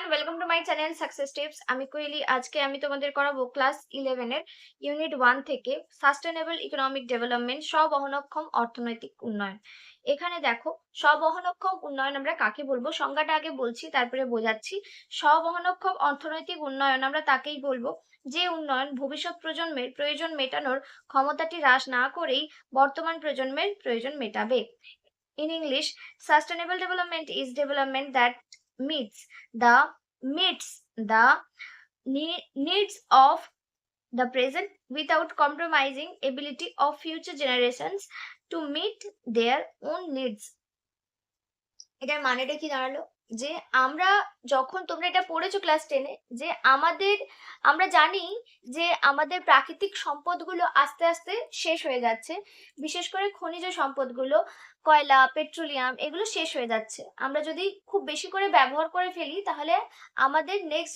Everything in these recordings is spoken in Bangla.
Everyone, welcome to my channel success tips. আমি কোয়েলি। আজকে আমি তোমাদের করাবো ক্লাস 11 এর ইউনিট 1 থেকে সাস্টেনেবল ইকোনমিক ডেভেলপমেন্ট, স্ববহনক্ষম অর্থনৈতিক উন্নয়ন। এখানে দেখো, স্ববহনক্ষম উন্নয়ন আমরা কাকে বলবো সংজ্ঞাটা আগে বলছি, তারপরে বোঝাচ্ছি। স্ববহনক্ষম অর্থনৈতিক উন্নয়ন আমরা তাকেই বলবো যে উন্নয়ন ভবিষ্যৎ প্রজন্মের প্রয়োজন মেটানোর ক্ষমতাটি হ্রাস না করেই বর্তমান প্রজন্মের প্রয়োজন মেটাবে। In English, sustainable development is development that meets the needs of the present without compromising ability of future generations to meet their own needs. এটার মানেটা কি দাঁড়ালো? যে আমরা যখন তোমরা এটা পড়েছো ক্লাস 10-এ, যে আমরা জানি যে আমাদের প্রাকৃতিক সম্পদগুলো আস্তে আস্তে শেষ হয়ে যাচ্ছে। বিশেষ করে খনিজ সম্পদগুলো, কয়লা, পেট্রোলিয়াম, এগুলো শেষ হয়ে যাচ্ছে। আমরা যদি খুব বেশি করে ব্যবহার করে ফেলি তাহলে আমাদের নেক্সট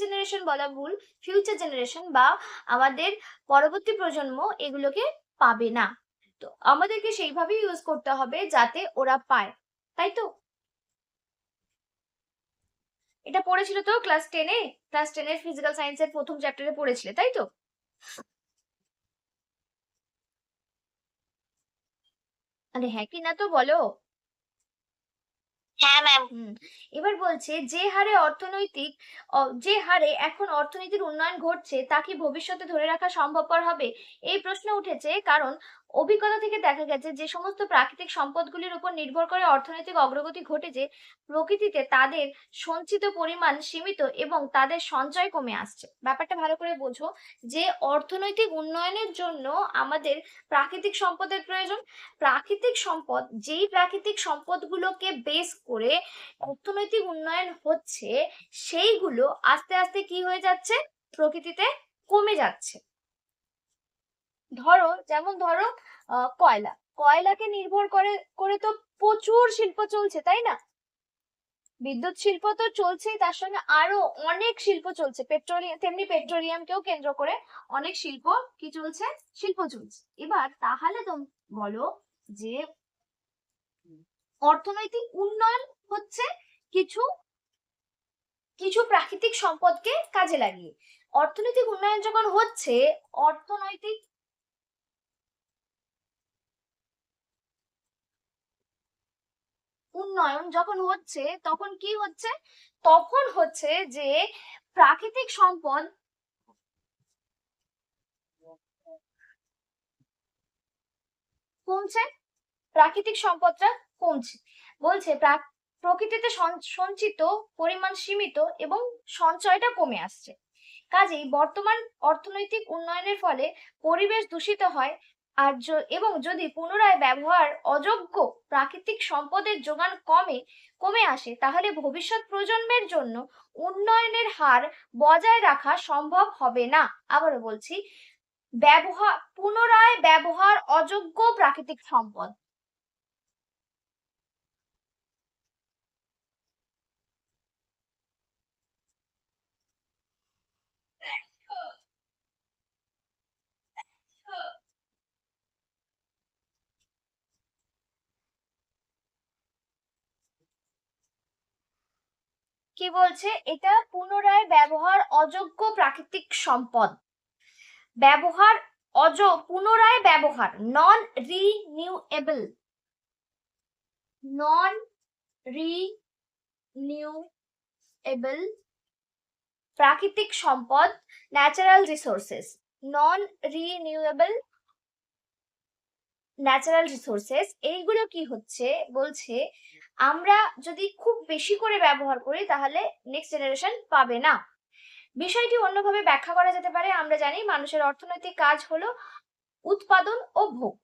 জেনারেশন বলা ভুল, ফিউচার জেনারেশন বা আমাদের পরবর্তী প্রজন্ম এগুলোকে পাবে না। তো আমাদেরকে সেইভাবেই ইউজ করতে হবে যাতে ওরা পায়, তাই তো? এটা পড়েছিল তো ক্লাস টেনের ফিজিক্যাল সায়েন্সের প্রথম চ্যাপ্টারে পড়েছিলে, তাই তো? আরে হ্যাঁ কি না তো বলো। হ্যাঁ ম্যাম। এবার বলছে যে হারে এখন অর্থনীতির উন্নয়ন ঘটছে তা কি ভবিষ্যতে ধরে রাখা সম্ভবপর হবে? এই প্রশ্ন উঠেছে কারণ অভিজ্ঞতা থেকে দেখা গেছে যে সমস্ত প্রাকৃতিক সম্পদগুলির উপর নির্ভর করে অর্থনৈতিক অগ্রগতি ঘটেছে, প্রকৃতিতে তাদের সঞ্চিত পরিমাণ সীমিত এবং তাদের সঞ্চয় কমে আসছে। ব্যাপারটা ভালো করে বোঝো যে অর্থনৈতিক উন্নয়নের জন্য আমাদের প্রাকৃতিক সম্পদের প্রয়োজন। যেই প্রাকৃতিক সম্পদগুলোকে বেস করে অর্থনৈতিক উন্নয়ন হচ্ছে, সেইগুলো আস্তে আস্তে কি হয়ে যাচ্ছে? প্রকৃতিতে কমে যাচ্ছে। যেমন ধরো কয়লাকে নির্ভর করে করে তো প্রচুর শিল্প চলছে, তাই না? বিদ্যুৎ শিল্প তো চলছেই, তার সঙ্গে আরো অনেক শিল্প চলছে। পেট্রোলিয়ামকেও কেন্দ্র করে অনেক শিল্প চলছে। এবার তাহলে তুমি বলো যে অর্থনৈতিক উন্নয়ন হচ্ছে কিছু কিছু প্রাকৃতিক সম্পদকে কাজে লাগিয়ে। অর্থনৈতিক উন্নয়ন যখন হচ্ছে, অর্থনৈতিক উন্নয়ন যখন হচ্ছে তখন কি হচ্ছে? তখন হচ্ছে যে প্রাকৃতিক সম্পদ কমছে, প্রাকৃতিক সম্পদটা কমছে। বলছে প্রকৃতিতে সঞ্চিত পরিমাণ সীমিত এবং সঞ্চয়টা কমে আসছে। কাজেই বর্তমান অর্থনৈতিক উন্নয়নের ফলে পরিবেশ দূষিত হয়। এবং যদি পুনরায় ব্যবহার অযোগ্য প্রাকৃতিক সম্পদের যোগান কমে আসে, তাহলে ভবিষ্যৎ প্রজন্মের জন্য উন্নয়নের হার বজায় রাখা সম্ভব হবে না। আবারও বলছি, পুনরায় ব্যবহার অযোগ্য প্রাকৃতিক সম্পদ। কি বলছে? এটা পুনরায় ব্যবহার অযোগ্য প্রাকৃতিক সম্পদ। ব্যবহার পুনরায় ব্যবহার, নন রিনিউএবল প্রাকৃতিক সম্পদ, নন রিনিউএবল ন্যাচারাল রিসোর্সেস। এইগুলো কি হচ্ছে? বলছে আমরা যদি খুব বেশি করে ব্যবহার করি তাহলে নেক্সট জেনারেশন পাবে না। বিষয়টি অন্যভাবে ব্যাখ্যা করা যেতে পারে। আমরা জানি মানুষের অর্থনৈতিক কাজ হলো উৎপাদন ও ভোগ।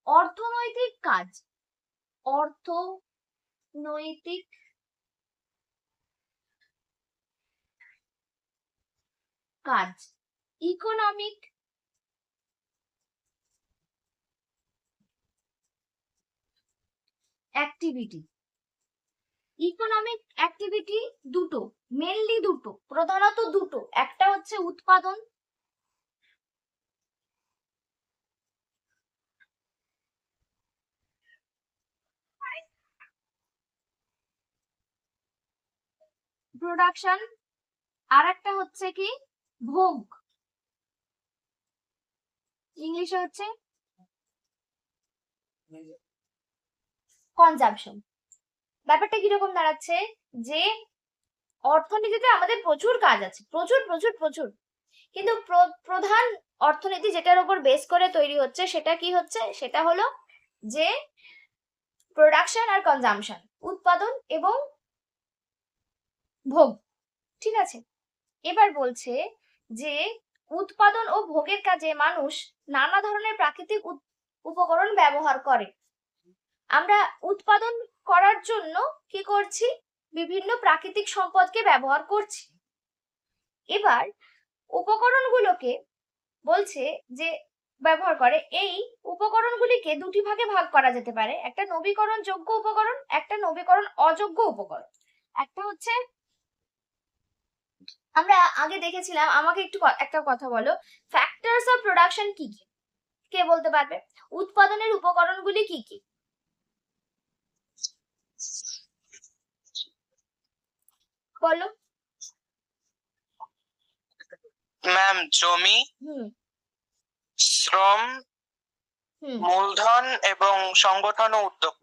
অর্থনৈতিক কাজ অর্থনৈতিক কাজ ইকোনমিক অ্যাক্টিভিটি দুটো, প্রধানত দুটো। একটা হচ্ছে উৎপাদন, প্রোডাকশন, আর একটা হচ্ছে কি ভোগ, ইংলিশে হচ্ছে কনজাম্পশন। ব্যাপারটা কিরকম দাঁড়াচ্ছে যে অর্থনীতিতে আমাদের প্রচুর কাজ আছে, প্রচুর প্রচুর প্রচুর, কিন্তু প্রধান অর্থনীতি যেটার উপর বেস করে তৈরি হচ্ছে সেটা কি হচ্ছে, সেটা হলো যে প্রোডাকশন আর কনজাম্পশন, উৎপাদন এবং ভোগ। ঠিক আছে, এবার বলছে যে উৎপাদন ও ভোগের কাজে মানুষ নানা ধরনের প্রাকৃতিক উপকরণ ব্যবহার করে। আমরা উৎপাদন করার জন্য কি করছি, বিভিন্ন প্রাকৃতিক সম্পদকে ব্যবহার করছি। এবার উপকরণগুলোকে বলছে যে ব্যবহার করে, এই উপকরণগুলিকে দুটি ভাগে ভাগ করা যেতে পারে, একটা নবীকরণযোগ্য উপকরণ, একটা নবীকরণ অযোগ্য উপকরণ। একটা হচ্ছে, আমরা আগে দেখেছিলাম, আমাকে একটু একটা কথা বলো, ফ্যাক্টরস অফ প্রোডাকশন কি কি, কে বলতে পারবে? উৎপাদনের উপকরণগুলি কি কি বলো। ম্যাম, জমি, হুম শ্রম, হুম মূলধন এবং সংগঠন ও উদ্যোগ।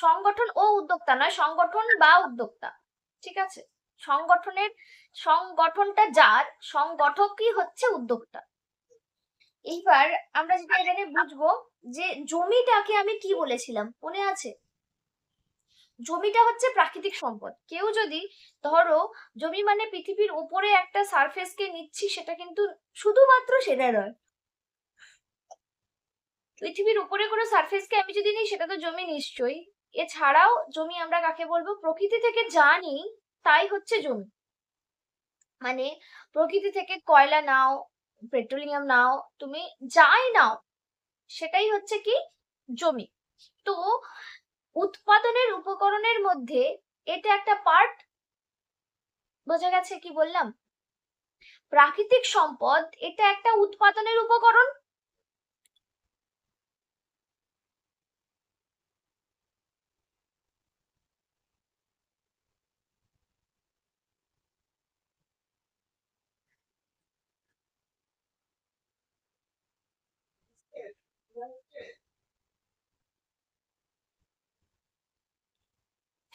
সংগঠন ও উদ্যোক্তা নয়, সংগঠন বা উদ্যোক্তা। ঠিক আছে, সংগঠনটা যার, সংগঠকই হচ্ছে উদ্যোক্তা। এইবার আমরা যেটা এখানে বুঝবো যে জমিটাকে আমি কি বলেছিলাম মনে আছে? জমিটা হচ্ছে প্রাকৃতিক সম্পদ। কেউ যদি, ধরো জমি মানে পৃথিবীর উপরে একটা সারফেসকে নিচ্ছি, সেটা কিন্তু শুধুমাত্র সেটা নয়, পৃথিবীর উপরে কোনো সারফেসকে আমি যদি নিই সেটা তো জমি নিশ্চয়ই। এছাড়াও জমি আমরা কাকে বলবো, প্রকৃতি থেকে যা নিই তাই হচ্ছে জমি। মানে প্রকৃতি থেকে কয়লা নাও, পেট্রোলিয়াম নাও, তুমি যাই নাও, সেটাই হচ্ছে কি জমি। তো উৎপাদনের উপকরণের মধ্যে এটা একটা পার্ট, বোঝা গেছে কি বললাম? প্রাকৃতিক সম্পদ এটা একটা উৎপাদনের উপকরণ।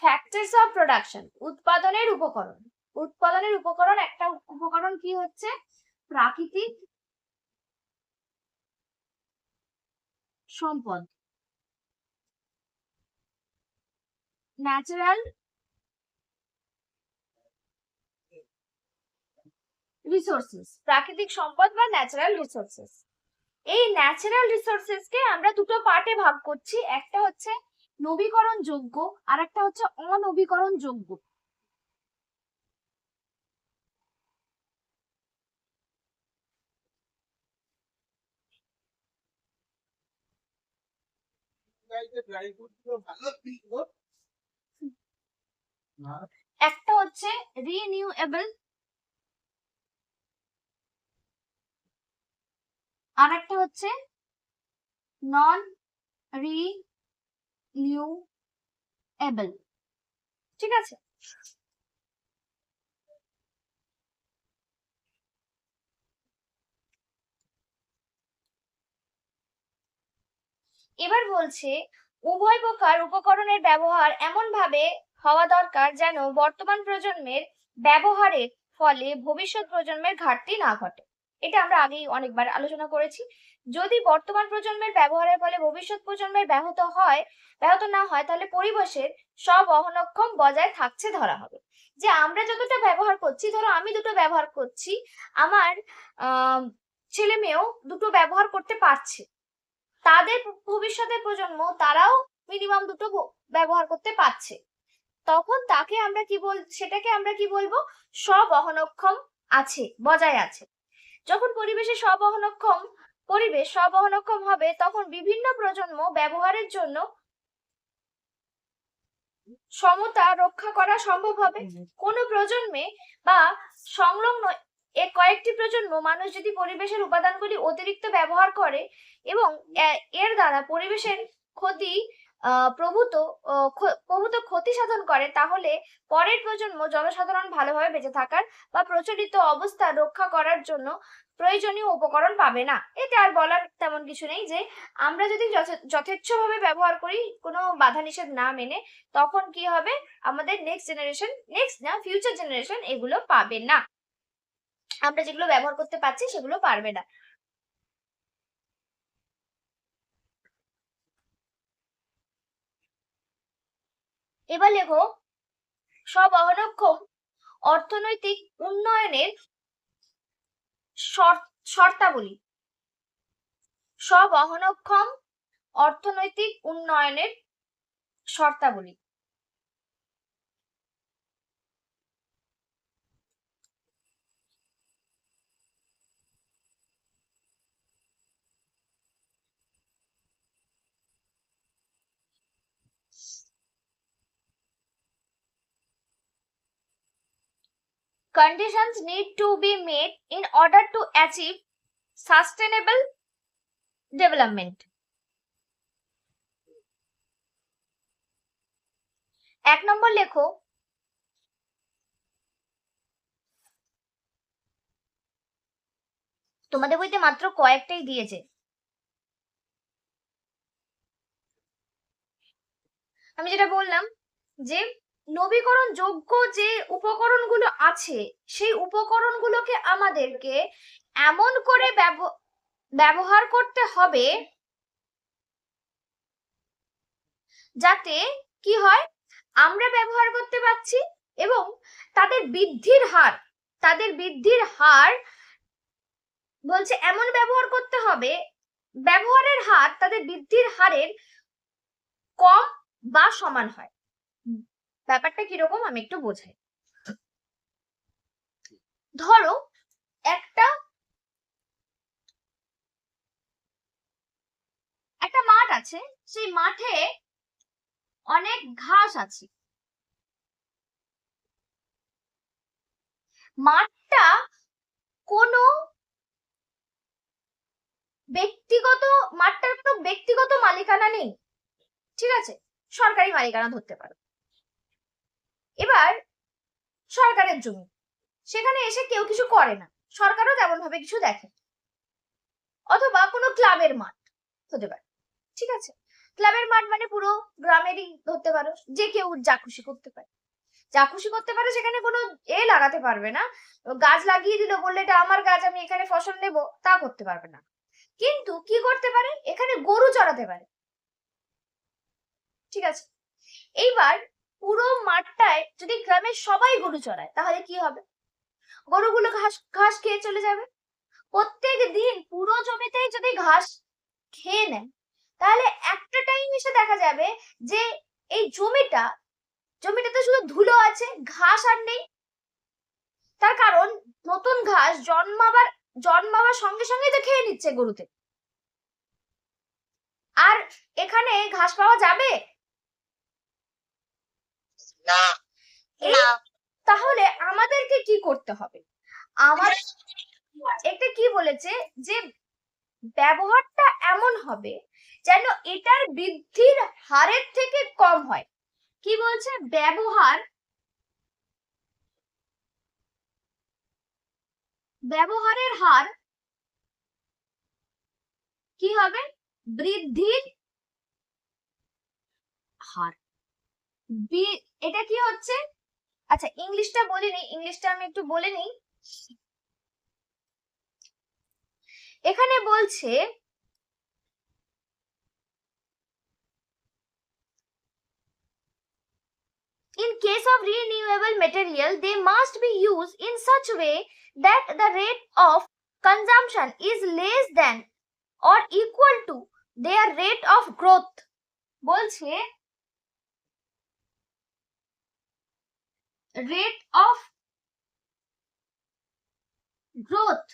ফ্যাক্টরস অফ প্রোডাকশন, উৎপাদনের উপকরণ। উৎপাদনের উপকরণ, একটা উপকরণ কি হচ্ছে প্রাকৃতিক সম্পদ, ন্যাচারাল রিসোর্সেস, প্রাকৃতিক সম্পদ বা ন্যাচারাল রিসোর্সেস। এই ন্যাচারাল রিসোর্সেস কে আমরা দুটো পার্টে ভাগ করছি, একটা হচ্ছে নবীকরণ যোগ্য আর একটা হচ্ছে অনবীকরণ যোগ্য। একটা হচ্ছে রিনিউয়েবল আর একটা হচ্ছে নন রিনিউয়েবল। ঠিক আছে, এবার বলছে উভয় প্রকার উপকরণের ব্যবহার এমন ভাবে হওয়া দরকার যেন বর্তমান প্রজন্মের ব্যবহারের ফলে ভবিষ্যৎ প্রজন্মের ঘাটতি না ঘটে। এটা আমরা আগেই অনেকবার আলোচনা করেছি। যদি বর্তমান প্রজন্মের ব্যবহারের ফলে ভবিষ্যৎ প্রজন্মের ব্যাহত না হয়, তাহলে পরিবেশের সব অহনক্ষম বজায় থাকছে ধরা হবে। যে আমরা যতটা ব্যবহার করছি, ধরো আমি দুটো ব্যবহার করছি, আমার ছেলে মেয়েও দুটো ব্যবহার করতে পারছে, তাদের ভবিষ্যতের প্রজন্ম তারাও মিনিমাম দুটো ব্যবহার করতে পারছে, তখন তাকে আমরা কি সেটাকে আমরা কি বলবো, সব অহনক্ষম আছে, বজায় আছে। যখন পরিবেশ সব অহনক্ষম হবে, তখন বিভিন্ন প্রজন্ম ব্যবহারের জন্য সমতা রক্ষা করা সম্ভব হবে। কোনো প্রজন্মে বা সংলগ্ন কয়েকটি প্রজন্ম মানুষ যদি পরিবেশের উপাদানগুলি অতিরিক্ত ব্যবহার করে এবং এর দ্বারা পরিবেশের ক্ষতি প্রভূত ক্ষতি সাধন করে, তাহলে পরের প্রজন্ম জনসাধারণ ভালোভাবে বেঁচে থাকার বা প্রচলিত অবস্থা রক্ষা করার জন্য প্রয়োজনীয় উপকরণ পাবে না। এতে আর বলার তেমন কিছু নেই, যে আমরা যদি যথেচ্ছভাবে ব্যবহার করি কোনো বাধা নিষেধ না মেনে, তখন কি হবে, আমাদের ফিউচার জেনারেশন এগুলো পাবে না। আমরা যেগুলো ব্যবহার করতে পারছি সেগুলো পারবে না। এবার লেখো স্ববহনক্ষম অর্থনৈতিক উন্নয়নের শর্তাবলী। স্ববহনক্ষম অর্থনৈতিক উন্নয়নের শর্তাবলী। Conditions need to be made in order to achieve sustainable development. 1 নম্বর লেখো তোমাদের বইতে মাত্র কয়েকটাই দিয়েছে, আমি যেটা বললাম যে নবীকরণ যোগ্য যে উপকরণগুলো আছে সেই উপকরণগুলোকে আমাদেরকে এমন করে ব্যবহার করতে হবে যাতে কি হয়, আমরা ব্যবহার করতে পারছি এবং তাদের বৃদ্ধির হার বলছে এমন ব্যবহার করতে হবে, ব্যবহারের হার তাদের বৃদ্ধির হারের কম বা সমান হয়। ব্যাপারটা কিরকম আমি একটু বোঝাই। ধরো একটা মাঠ আছে, সেই মাঠে অনেক ঘাস আছে, মাঠটা কোনো ব্যক্তিগত মালিকানা নেই, ঠিক আছে, সরকারি মালিকানা ধরতে পারো। এবার সরকারের জমি, সেখানে এসে কেউ কিছু করে না, সরকারও তেমন ভাবে কিছু দেখে, অথবা কোনো ক্লাবের মাঠ হতে পারে, ঠিক আছে, ক্লাবের মাঠ মানে পুরো গ্রামেরই ধরতে পারো, যে কেউ যা খুশি করতে পারে, সেখানে কোনো লাগাতে পারবে না, গাছ লাগিয়ে দিল, বললে এটা আমার গাছ, আমি এখানে ফসল নেব, তা করতে পারবে না। কিন্তু কি করতে পারে, এখানে গরু চড়াতে পারে, ঠিক আছে। এইবার পুরো মাঠটায় যদি গ্রামের সবাই গরু চড়ায়, তাহলে কি হবে, গরুগুলো ঘাস খেয়ে চলে যাবে। প্রত্যেক দিন পুরো জমিতেই যদি ঘাস খেয়ে নেয়, তাহলে একটা টাইম এসে দেখা যাবে যে এই জমিটাতে শুধু ধুলো আছে, ঘাস আর নেই। তার কারণ নতুন ঘাস জন্মাবার সঙ্গে সঙ্গেই তো খেয়ে নিচ্ছে গরুতে, আর এখানে ঘাস পাওয়া যাবে না। তাহলে আমাদেরকে কি করতে হবে, আমাদের একটা কি বলেছে যে ব্যবহারটা এমন হবে যেন এটার বৃদ্ধির হারের থেকে কম হয়। কি বলছে, ব্যবহারের হার কি হবে, বৃদ্ধির হার। এটা কি হচ্ছে, আচ্ছা ইংলিশটা বলিনি, ইংলিশটা আমি একটু বলে নিই। এখানে বলছে in case of renewable material, they must be used in such a way that the rate of consumption is less than or equal to their rate of growth. বলছে rate of growth,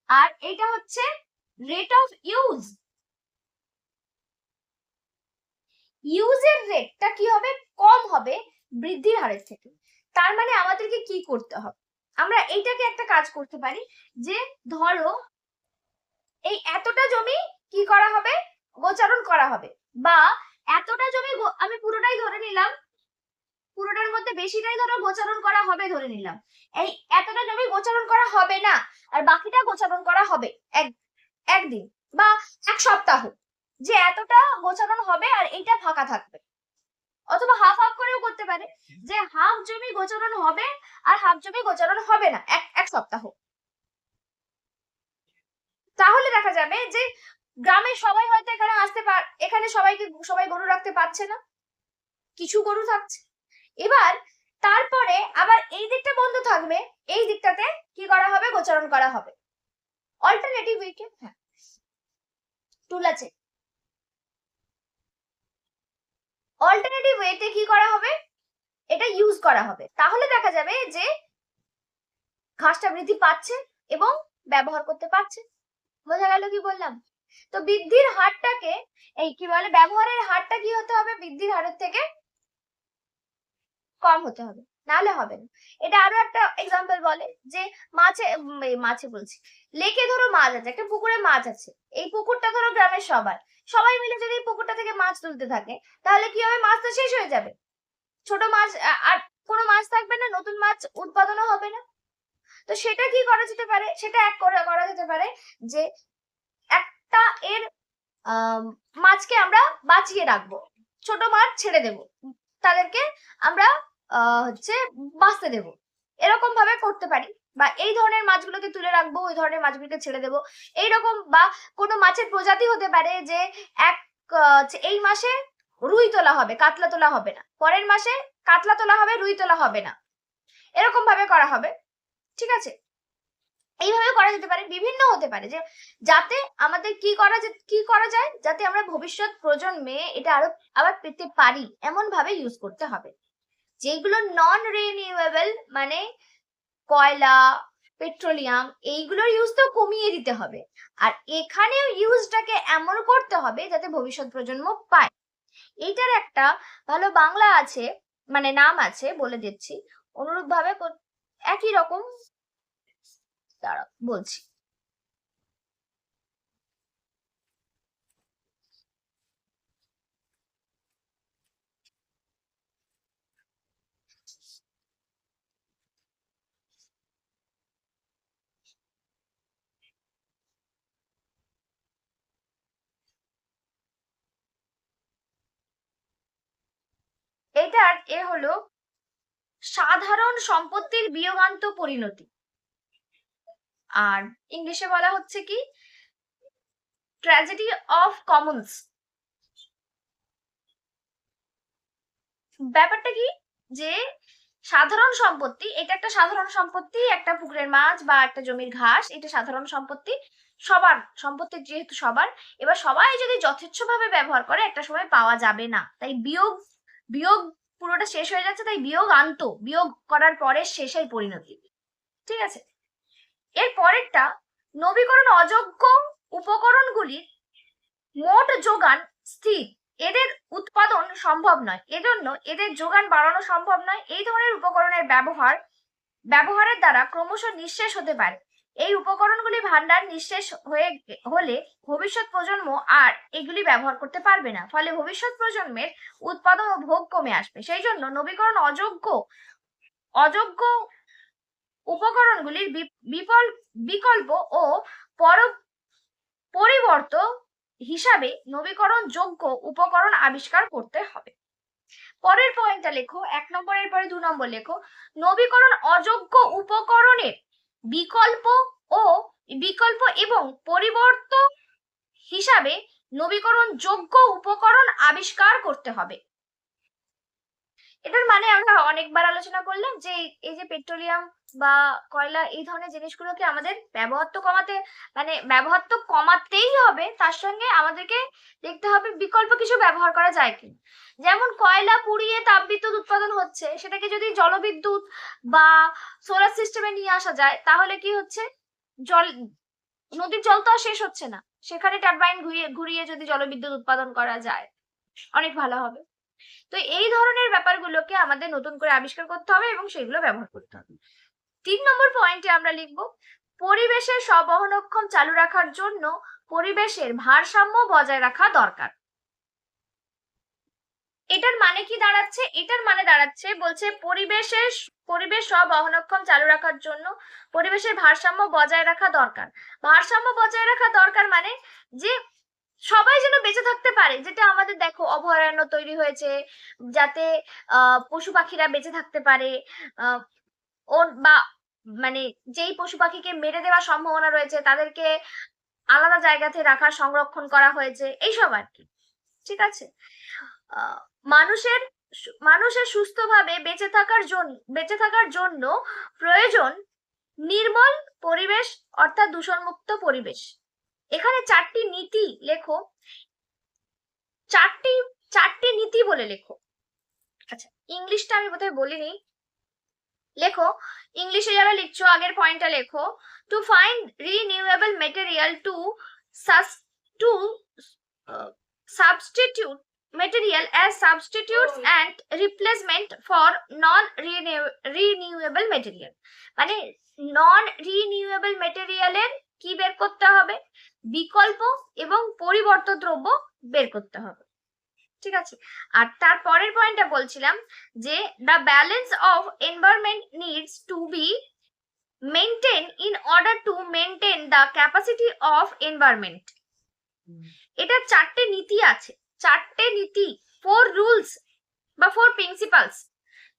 আর এটা হচ্ছে rate of use। ইউজের রেটটা কি হবে, কম হবে বৃদ্ধির হারের থেকে। তার মানে আমাদেরকে কি করতে হবে, আমরা এইটাকে একটা কাজ করতে পারি, যে ধরো এই এতটা জমি কি করা হবে, গোচারণ করা হবে। বা এতটা জমি আমি পুরোটাই ধরে নিলাম, পুরোটার মধ্যে বেশিটাই ধরো গোচারণ করা হবে ধরে নিলাম, এই এতটা জমি গোচারণ করা হবে না আর বাকিটা গোচারণ করা হবে একদিন বা এক সপ্তাহ, যে এতটা গোচারণ হবে আর এইটা ফাঁকা থাকবে। অথবা হাফ হাফ করেও করতে পারে, যে হাফ জমি গোচারণ হবে আর হাফ জমি গোচারণ হবে না এক সপ্তাহ। তাহলে দেখা যাবে যে গ্রামের সবাই হয়তো এখানে এখানে সবাই গরু রাখতে পারছে না, কিছু গরু থাকছে। এবার তারপরে আবার এই দিকটা বন্ধ থাকবে, এই দিকটাতে কি করা হবে, গোচারণ করা হবে। অল্টারনেটিভ উইকে, হ্যাঁ টুল আছে, অল্টারনেটিভ ওয়েতে কি করা হবে, এটা ইউজ করা হবে। তাহলে দেখা যাবে যে ঘাসটা বৃদ্ধি পাচ্ছে এবং ব্যবহার করতে পারছে। বোঝা গেল কি বললাম? তো বৃদ্ধির হারটাকে, এই কি বলে, ব্যবহারের হারটা কি হতে হবে, বৃদ্ধির হারের থেকে কম হতে হবে, নাহলে হবে না। এটা আরো একটা এক্সাম্পল বলে যে মাছে বলছি, লেকে ধরো মাছ আছে, একটা পুকুরে মাছ আছে, এই পুকুরটা ধরো গ্রামের সবাই মিলে যদি পুকুরটা থেকে মাছ তুলতে থাকে, তাহলে কি হবে, মাছ তো শেষ হয়ে যাবে, ছোট মাছ আর কোনো মাছ থাকবে না, নতুন মাছ উৎপাদনও হবে না। তো সেটা কি করা যেতে পারে, সেটা করা যেতে পারে যে একটা এর মাছকে আমরা বাঁচিয়ে রাখবো, ছোট মাছ ছেড়ে দেব, তাদেরকে আমরা হচ্ছে বাঁচতে দেব, এরকম ভাবে করতে পারি। বা এই ধরনের মাছগুলোকে তুলে রাখবো, ওই ধরনের মাছগুলোকে ছেড়ে দেবো, এইরকম। বা কোনো মাছের প্রজাতি হতে পারে যে এই মাসে রুই তোলা হবে, কাতলা তোলা হবে না, পরের মাসে কাতলা তোলা হবে, রুই তোলা হবে না, এরকম ভাবে করা হবে। ঠিক আছে, এইভাবে করা যেতে পারে, বিভিন্ন হতে পারে, যে যাতে আমাদের কি করা যায়, যাতে আমরা ভবিষ্যৎ প্রজন্মে এটা আবার পেতে পারি, এমন ভাবে ইউজ করতে হবে। যেগুলো নন রিনিউয়েবল, মানে কয়লা, পেট্রোলিয়াম, এইগুলোর ইউজ তো কমিয়ে দিতে হবে, আর এখানেও ইউজটাকে এমন করতে হবে যাতে ভবিষ্যৎ প্রজন্ম পায়। এইটার একটা ভালো বাংলা আছে, মানে নাম আছে, বলে দিচ্ছি। অনুরূপ ভাবে একই রকম, দাঁড়া বলছি। এটার হলো সাধারণ সম্পত্তির বিয়োগান্ত পরিণতি, আর ইংলিশে বলা হচ্ছে কি, ট্র্যাজেডি অফ কমন্স। ব্যাপারটা কি, যে সাধারণ সম্পত্তি, এটা একটা সাধারণ সম্পত্তি, একটা পুকুরের মাছ বা একটা জমির ঘাস, এটা সাধারণ সম্পত্তি, সবার সম্পত্তি, যেহেতু সবার, এবার সবাই যদি যথেচ্ছভাবে ব্যবহার করে একটা সময় পাওয়া যাবে না, তাই বিয়োগ পুরোটা শেষ হয়ে যাচ্ছে, তাই বিয়োগ করার পরে শেষেই পরিণতি। ঠিক আছে, এর পরেরটা, নবীকরণ অযোগ্য উপকরণগুলির মোট যোগান স্থির, এদের উৎপাদন সম্ভব নয়, এজন্য এদের যোগান বাড়ানো সম্ভব নয়। এই ধরনের উপকরণের ব্যবহারের দ্বারা ক্রমশ নিঃশেষ হতে পারে। এই উপকরণগুলি ভান্ডার নিঃশেষ হলে ভবিষ্যৎ প্রজন্ম আর এগুলি ব্যবহার করতে পারবে না, ফলে ভবিষ্যৎ প্রজন্মের উৎপাদন ও ভোগ কমে আসবে। সেই জন্য নবীকরণ অযোগ্য উপকরণগুলির বিকল্প ও পরিবর্ত হিসাবে নবীকরণ যোগ্য উপকরণ আবিষ্কার করতে হবে। পরের পয়েন্টটা লেখো, 1 নম্বরের পরে 2 নম্বর লেখো, নবীকরণ অযোগ্য উপকরণের বিকল্প এবং পরিবর্ত হিসাবে নবীকরণ যোগ্য উপকরণ আবিষ্কার করতে হবে। এটার মানে আমরা অনেকবার আলোচনা করলাম যে এই যে পেট্রোলিয়াম বা কয়লা, এই ধরনের জিনিসগুলোকে আমাদের ব্যবহার তো কমাতেই হবে, তার সঙ্গে আমাদেরকে দেখতে হবে বিকল্প কিছু ব্যবহার করা যায় কি। যেমন কয়লা পুড়িয়ে তাপবিদ্যুৎ উৎপাদন হচ্ছে, সেটাকে যদি জলবিদ্যুৎ বা সোলার সিস্টেমে নিয়ে আসা যায়, তাহলে কি হচ্ছে, নদীর জল তো আর শেষ হচ্ছে না, সেখানে টারবাইন ঘুরিয়ে যদি জলবিদ্যুৎ উৎপাদন করা যায়, অনেক ভালো হবে। তো এই ধরনের ব্যাপারগুলোকে আমাদের নতুন করে আবিষ্কার করতে হবে এবং সেগুলো ব্যবহার করতে হবে। 3 নম্বর পয়েন্টে আমরা লিখব, পরিবেশের স্ববহনক্ষম চালু রাখার জন্য পরিবেশের ভারসাম্য বজায় রাখা দরকার। এটার মানে কি দাঁড়াচ্ছে? এটার মানে দাঁড়াচ্ছে, বলছে পরিবেশ বহনক্ষম চালু রাখার জন্য পরিবেশের ভারসাম্য বজায় রাখা দরকার। ভারসাম্য বজায় রাখা দরকার মানে যে সবাই যেন বেঁচে থাকতে পারে, যেটা আমাদের দেখো অভয়ারণ্য তৈরি হয়েছে যাতে পশু পাখিরা বেঁচে থাকতে পারে, বা মানে যেই পশু পাখিকে মেরে দেওয়ার সম্ভাবনা রয়েছে তাদেরকে আলাদা জায়গাতে রাখার সংরক্ষণ করা হয়েছে, এইসব আর কি। ঠিক আছে, মানুষের সুস্থভাবে বেঁচে থাকার জন্য প্রয়োজন নির্মল পরিবেশ অর্থাৎ দূষণমুক্ত পরিবেশ। এখানে 4টি নীতি লেখো, 4টি নীতি বলে লেখো। আচ্ছা, ইংলিশটা আমি বোধহয় বলিনি, লেখো ইংলিশে যারা লিখছো আগের পয়েন্টটা লেখো। To find renewable material to substitute material as substitutes and replacement for non-renewable material, মানে নন রিনিউয়েবল মেটেরিয়ালের কি বের করতে হবে? বিকল্প এবং পরিবর্তিত দ্রব্য বের করতে হবে। ঠিক আছে, আর তার পরের পয়েন্টটা বলছিলাম যে the balance of environment needs to be maintained in order to maintain the capacity of environment. এটা 4টে নীতি আছে, 4টে নীতি, 4 রুলস বা 4 প্রিন্সিপালস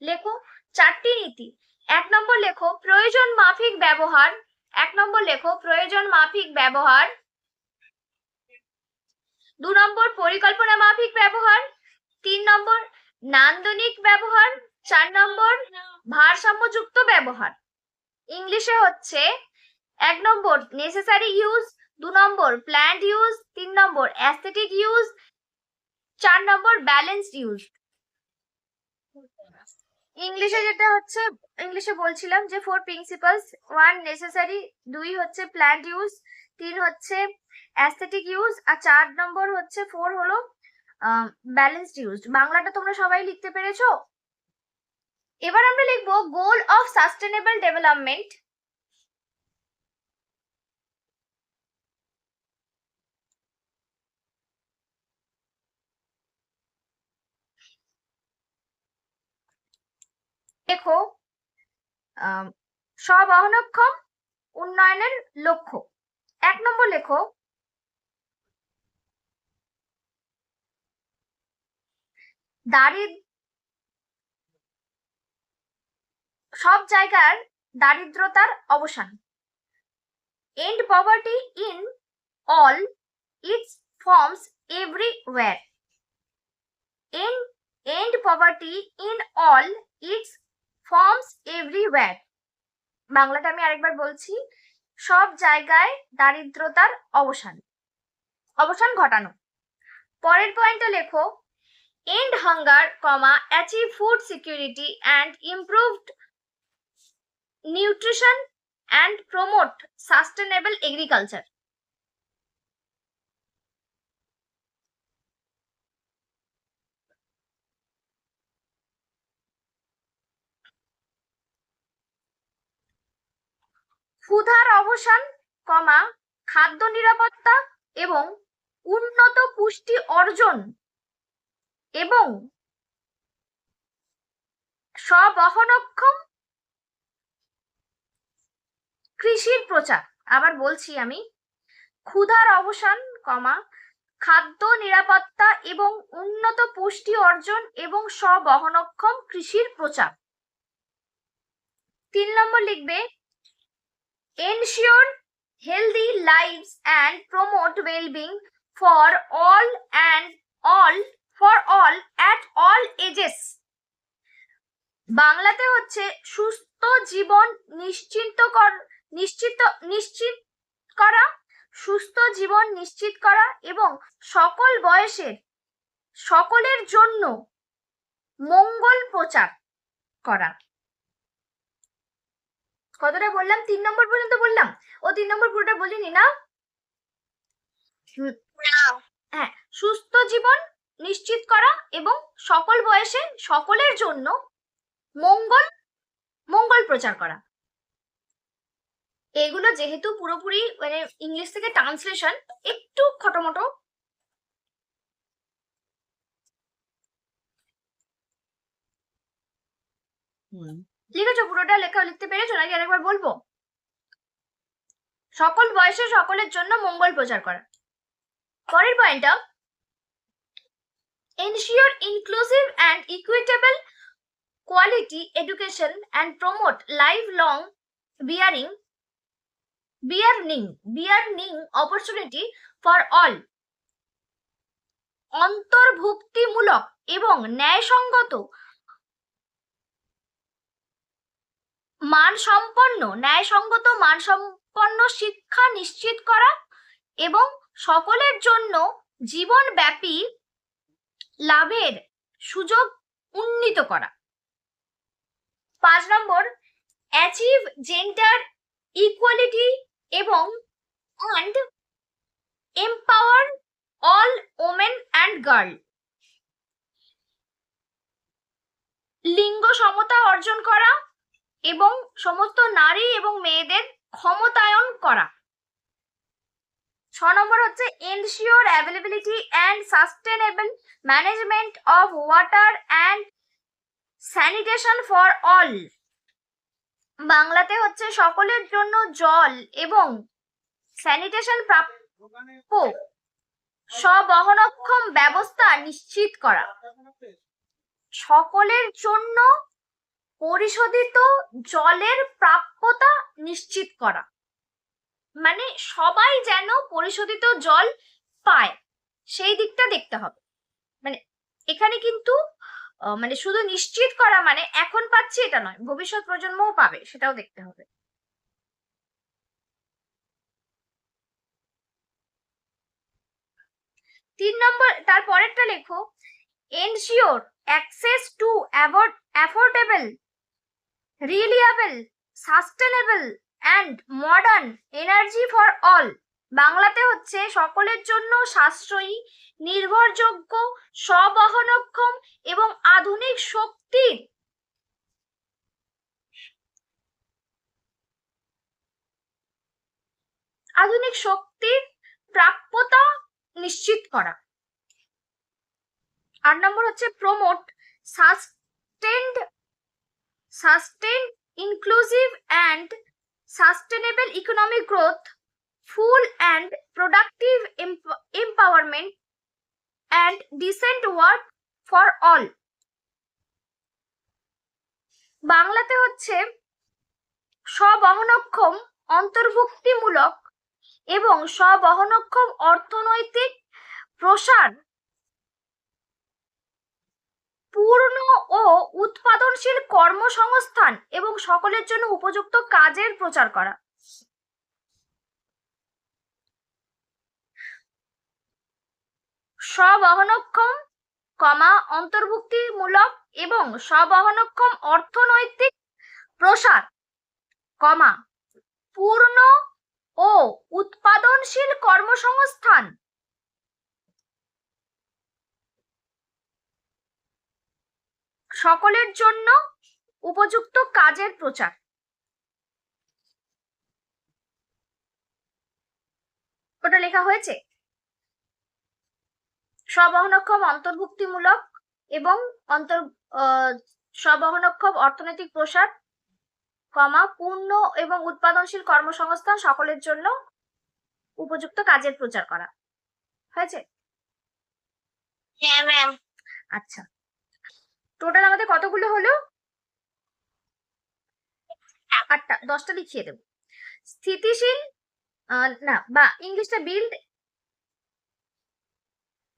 লেখো। 4টি নীতি। 1 নম্বর লেখো প্রয়োজন মাফিক ব্যবহার। 1 নম্বর লেখো প্রয়োজন মাফিক ব্যবহার। 2 নম্বর পরিকল্পনা মাফিক ব্যবহার। 3 নম্বর নান্দনিক ব্যবহার। 4 নম্বর ভারসাম্যযুক্ত ব্যবহার। ইংলিশে হচ্ছে 1 নম্বর নেসেসারি ইউজ, 2 নম্বর প্ল্যান্ড ইউজ, 3 নম্বর অ্যাস্থেটিক ইউজ, 4 নম্বর ব্যালেন্সড ইউজ। ইংলিশে যেটা হচ্ছে, ইংলিশে বলছিলাম যে 4 প্রিন্সিপালস, 1 নেসেসারি, 2 হচ্ছে প্ল্যান্ড ইউজ, 3 হচ্ছে অ্যাস্থেটিক ইউজ, আর 4 নম্বর হচ্ছে 4 হলো ব্যালেন্সড ইউজ। বাংলাটা তোমরা সবাই লিখতে পেরেছো? এবার আমরা লিখবো গোল অফ সাস্টেনেবল ডেভেলপমেন্ট। দেখো স্ববহনক্ষম উন্নয়নের লক্ষ্য। 1 নম্বর লেখো সব জায়গার দারিদ্রতার অবসান। End poverty in all its forms everywhere. End poverty in all its forms everywhere. বাংলাটা আমি আরেকবার বলছি, সব জায়গায় দারিদ্রতার অবসান ঘটানো। পরের পয়েন্টটা লেখো end hunger, achieve food security and improved nutrition and promote sustainable agriculture. ক্ষুধার অবসান, খাদ্য নিরাপত্তা এবং উন্নত পুষ্টি অর্জন এবং স্ববহনক্ষম কৃষির প্রচার। আবার বলছি আমি, ক্ষুধার অবসান, খাদ্য নিরাপত্তা এবং উন্নত পুষ্টি অর্জন এবং স্ববহনক্ষম কৃষির প্রচার। 3 নম্বর লিখবে ensure healthy lives and promote well-being for all at all ages. বাংলাতে হচ্ছে সুস্থ জীবন নিশ্চিত করা, সুস্থ জীবন নিশ্চিত করা এবং সকল বয়সের সকলের জন্য মঙ্গল প্রচার করা। কতটা বললাম? 3 নম্বর পর্যন্ত বললাম? ও 3 নম্বর পুরোটা বলিনি না? হ্যাঁ, সুস্থ জীবন নিশ্চিত করা এবং সকল বয়সে সকলের জন্য মঙ্গল প্রচার করা। এগুলো যেহেতু পুরোপুরি মানে ইংলিশ থেকে ট্রান্সলেশন, একটু খটোমটো। লিখেছো পুরোটা? লেখা লিখতে পেরেছো নাকি আরেকবার বলবো? সকল বয়সে সকলের জন্য মঙ্গল প্রচার করা। পরের পয়েন্টটা, ensure inclusive and equitable quality education and promote lifelong learning opportunity for all. অন্তর্ভুক্তিমূলক এবং ন্যায়সঙ্গত মানসম্পন্ন শিক্ষা নিশ্চিত করা এবং সকলের জন্য জীবনব্যাপী লাভের সুযোগ উন্নীত করা। 5 নম্বর, অ্যাচিভ জেন্ডার ইকুয়ালিটি এবং and empower all women and girl. লিঙ্গ সমতা অর্জন করা এবং সমস্ত নারী এবং মেয়েদের ক্ষমতায়ন করা। 6 নম্বর হচ্ছে ensure availability and sustainable management of water and sanitation for all. বাংলাতে হচ্ছে সকলের জন্য জল এবং স্যানিটেশন প্রাপ্য স্ববহনক্ষম ব্যবস্থা নিশ্চিত করা। সকলের জন্য পরিশোধিত জলের প্রাপ্যতা নিশ্চিত করা, মানে সবাই যেন পরিশোধিত জল পায় সেই দিকটা দেখতে হবে। মানে এখানে কিন্তু মানে শুধু নিশ্চিত করা মানে এখন পাচ্ছি এটা নয়, ভবিষ্যৎ প্রজন্মও পাবে সেটাও দেখতে হবে। 3 নম্বর, তার পরেরটা লেখো, ensure access to affordable reliable sustainable and modern energy for all. বাংলাতে হচ্ছে সকলের জন্য সাশ্রয়ী, নির্ভরযোগ্য, স্ববহনক্ষম এবং আধুনিক শক্তির প্রাপ্যতা নিশ্চিত করা। 8 নম্বর হচ্ছে promote sustained inclusive and sustainable economic growth, full and productive empowerment and decent work for all. বাংলাতে হচ্ছে স্ববহনক্ষম, অন্তর্ভুক্তিমূলক এবং স্ববহনক্ষম অর্থনৈতিক প্রসার, পূর্ণ ও উৎপাদনশীল কর্মসংস্থান এবং সকলের জন্য উপযুক্ত কাজের প্রচার করা। স্ববহনক্ষম, অন্তর্ভুক্তিমূলক এবং স্ববহনক্ষম অর্থনৈতিক প্রসার, পূর্ণ ও উৎপাদনশীল কর্মসংস্থান, সকলের জন্য উপযুক্ত কাজের প্রচার। ওটা লেখা হয়েছে। স্ববহনক্ষম, অন্তর্ভুক্তিমূলক এবং স্ববহনক্ষম অর্থনৈতিক প্রসার, পূর্ণ এবং উৎপাদনশীল কর্মসংস্থান, সকলের জন্য উপযুক্ত কাজের প্রচার করা হয়েছে। হ্যাঁ ম্যাম। আচ্ছা, টোটাল আমাদের কতগুলো হলো? 8টা, 10টা লিখিয়ে দেব। স্থিতিশীল না, বা ইংলিশটা build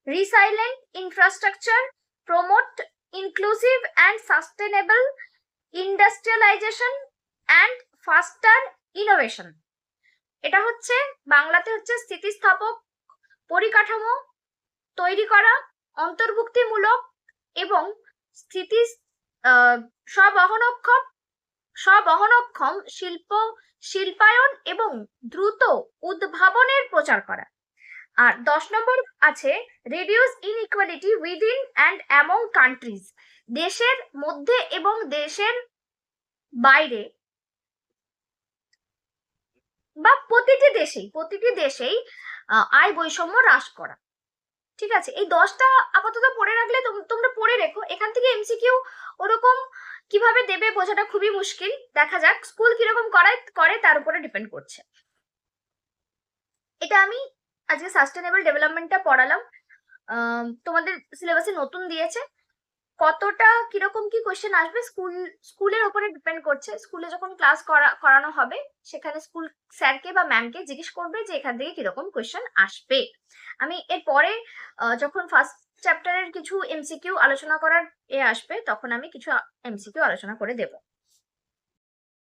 resilient infrastructure, promote inclusive and sustainable industrialization and faster innovation. এটা হচ্ছে বাংলাতে হচ্ছে স্থিতিস্থাপক পরিকাঠামো তৈরি করা, অন্তর্ভুক্তিমূলক এবং স্ববহনক্ষম শিল্পায়ন এবং দ্রুত উদ্ভাবনের প্রচার করা। আর 10 নম্বর আছে reduce inequality within and among countries, দেশের মধ্যে এবং দেশের বাইরে বা প্রতিটি দেশেই আয় বৈষম্য হ্রাস করা। ঠিক আছে, এই 10টা আপাতত পড়ে রাখলে তোমরা পড়ে রেখো। এখান থেকে এমসিকিউ ওরকম কিভাবে দেবে বোঝাটা খুবই মুশকিল, দেখা যাক স্কুল কিরকম করে তার উপরে ডিপেন্ড করছে। এটা আমি আজকে সাস্টেনেবল ডেভেলপমেন্টটা পড়ালাম। তোমাদের সিলেবাসে নতুন দিয়েছে, কতটা কিরকম কি কোশ্চেন আসবে স্কুলের উপরে ডিপেন্ড করছে। স্কুলে যখন ক্লাস করানো হবে সেখানে স্কুল স্যারকে বা ম্যামকে জিজ্ঞেস করবে যে এখান থেকে কিরকম কোশ্চেন আসবে। আমি এরপরে যখন ফার্স্ট চ্যাপ্টারের কিছু এমসিকিউ আলোচনা করার আসবে তখন আমি কিছু এমসিকিউ আলোচনা করে দেবো।